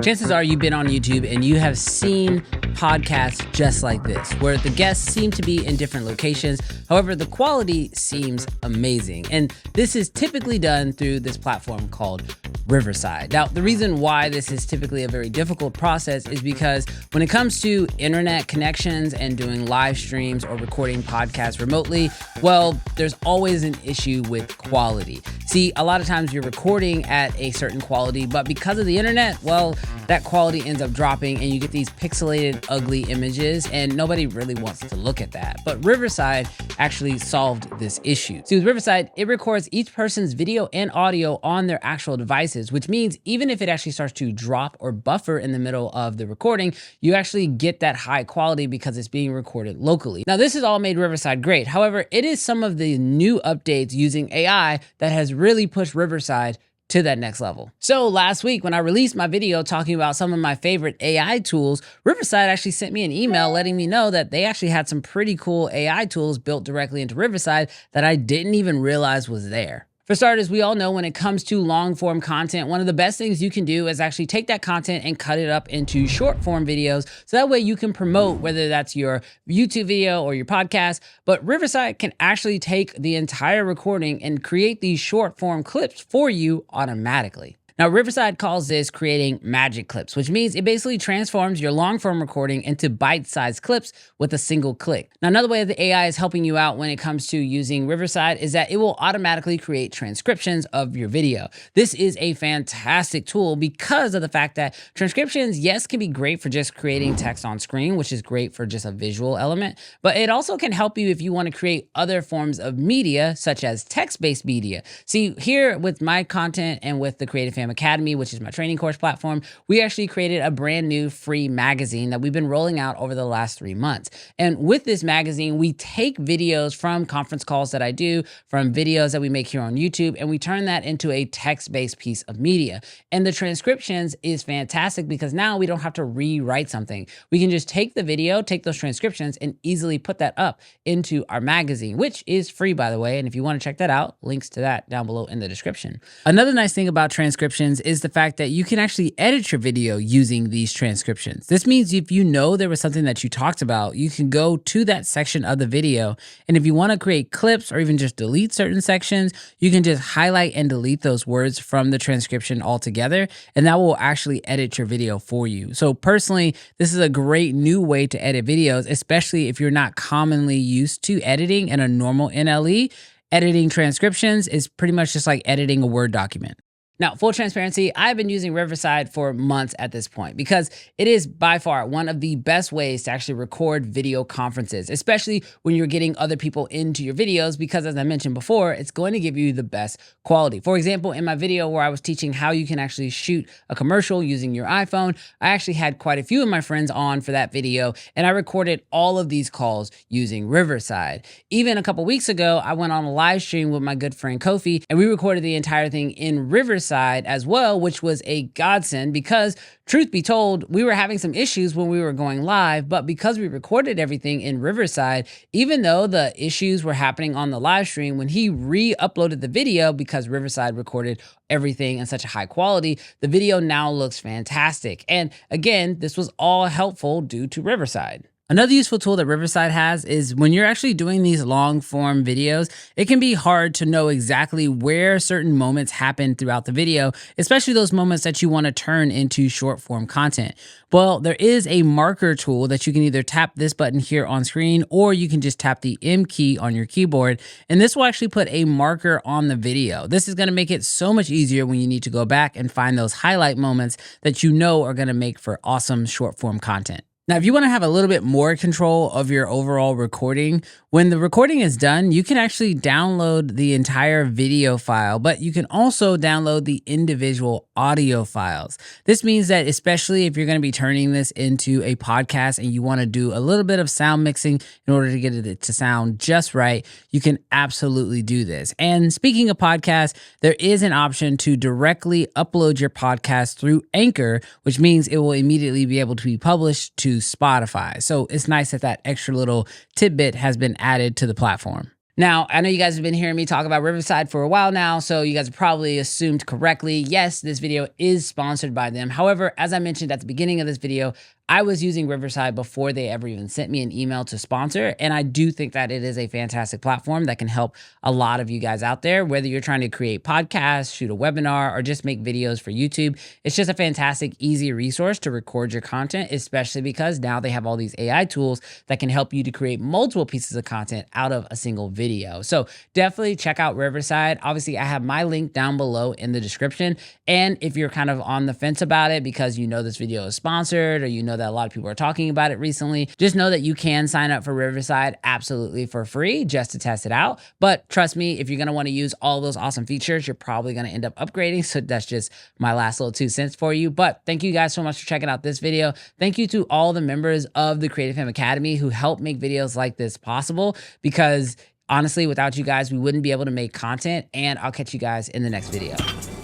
Chances are you've been on YouTube and you have seen podcasts just like this, where the guests seem to be in different locations. However, the quality seems amazing. And this is typically done through this platform called Rivereside. Now, the reason why this is typically a very difficult process is because when it comes to internet connections and doing live streams or recording podcasts remotely, well, there's always an issue with quality. See, a lot of times you're recording at a certain quality, but because of the internet, well, that quality ends up dropping and you get these pixelated, ugly images, and nobody really wants to look at that. But Rivereside actually solved this issue. See, with Rivereside, it records each person's video and audio on their actual devices, which means even if it actually starts to drop or buffer in the middle of the recording, you actually get that high quality because it's being recorded locally. Now, this has all made Rivereside great. However, it is some of the new updates using AI that has really pushed Rivereside to that next level. So last week when I released my video talking about some of my favorite AI tools, Rivereside actually sent me an email letting me know that they actually had some pretty cool AI tools built directly into Rivereside that I didn't even realize was there. For starters, we all know when it comes to long form content, one of the best things you can do is actually take that content and cut it up into short form videos. So that way you can promote whether that's your YouTube video or your podcast. But Rivereside can actually take the entire recording and create these short form clips for you automatically. Now, Rivereside calls this creating magic clips, which means it basically transforms your long-form recording into bite-sized clips with a single click. Now, another way that the AI is helping you out when it comes to using Rivereside is that it will automatically create transcriptions of your video. This is a fantastic tool because of the fact that transcriptions, yes, can be great for just creating text on screen, which is great for just a visual element, but it also can help you if you want to create other forms of media, such as text-based media. See, here with my content and with the Creative Family Academy, which is my training course platform, we actually created a brand new free magazine that we've been rolling out over the last 3 months. And with this magazine, we take videos from conference calls that I do, from videos that we make here on YouTube, and we turn that into a text-based piece of media. And the transcriptions is fantastic because now we don't have to rewrite something. We can just take the video, take those transcriptions, and easily put that up into our magazine, which is free, by the way. And if you want to check that out, links to that down below in the description. Another nice thing about transcriptions is the fact that you can actually edit your video using these transcriptions. This means if you know there was something that you talked about, you can go to that section of the video. And if you want to create clips or even just delete certain sections, you can just highlight and delete those words from the transcription altogether. And that will actually edit your video for you. So personally, this is a great new way to edit videos, especially if you're not commonly used to editing in a normal NLE. Editing transcriptions is pretty much just like editing a Word document. Now, full transparency, I've been using Rivereside for months at this point because it is by far one of the best ways to actually record video conferences, especially when you're getting other people into your videos because, as I mentioned before, it's going to give you the best quality. For example, in my video where I was teaching how you can actually shoot a commercial using your iPhone, I actually had quite a few of my friends on for that video, and I recorded all of these calls using Rivereside. Even a couple weeks ago, I went on a live stream with my good friend Kofi, and we recorded the entire thing in Rivereside as well, which was a godsend because, truth be told, we were having some issues when we were going live, but because we recorded everything in Rivereside, even though the issues were happening on the live stream, when he re-uploaded the video, because Rivereside recorded everything in such a high quality, the video now looks fantastic. And again, this was all helpful due to Rivereside. Another useful tool that Rivereside has is when you're actually doing these long form videos, it can be hard to know exactly where certain moments happen throughout the video, especially those moments that you want to turn into short form content. Well, there is a marker tool that you can either tap this button here on screen, or you can just tap the M key on your keyboard, and this will actually put a marker on the video. This is going to make it so much easier when you need to go back and find those highlight moments that you know are going to make for awesome short form content. Now, if you want to have a little bit more control of your overall recording, when the recording is done, you can actually download the entire video file, but you can also download the individual audio files. This means that especially if you're going to be turning this into a podcast and you want to do a little bit of sound mixing in order to get it to sound just right, you can absolutely do this. And speaking of podcasts, there is an option to directly upload your podcast through Anchor, which means it will immediately be able to be published to Spotify. So it's nice that that extra little tidbit has been added to the platform. Now, I know you guys have been hearing me talk about Riverside for a while now, so you guys have probably assumed correctly, yes, this video is sponsored by them. However, as I mentioned at the beginning of this video, I was using Riverside before they ever even sent me an email to sponsor, and I do think that it is a fantastic platform that can help a lot of you guys out there, whether you're trying to create podcasts, shoot a webinar, or just make videos for YouTube. It's just a fantastic, easy resource to record your content, especially because now they have all these AI tools that can help you to create multiple pieces of content out of a single video. So definitely check out Riverside. Obviously, I have my link down below in the description, and if you're kind of on the fence about it because you know this video is sponsored or you know that a lot of people are talking about it recently, just know that you can sign up for Riverside absolutely for free just to test it out. But trust me, if you're going to want to use all those awesome features, you're probably going to end up upgrading. So that's just my last little 2 cents for you. But thank you guys so much for checking out this video. Thank you to all the members of the Creative Fam Academy who help make videos like this possible, because honestly, without you guys, we wouldn't be able to make content. And I'll catch you guys in the next video.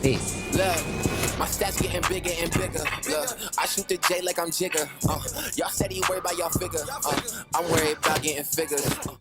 Peace. My stats getting bigger and bigger. I shoot the J like I'm Jigger. Y'all said you worried about y'all figure. I'm worried about getting figures.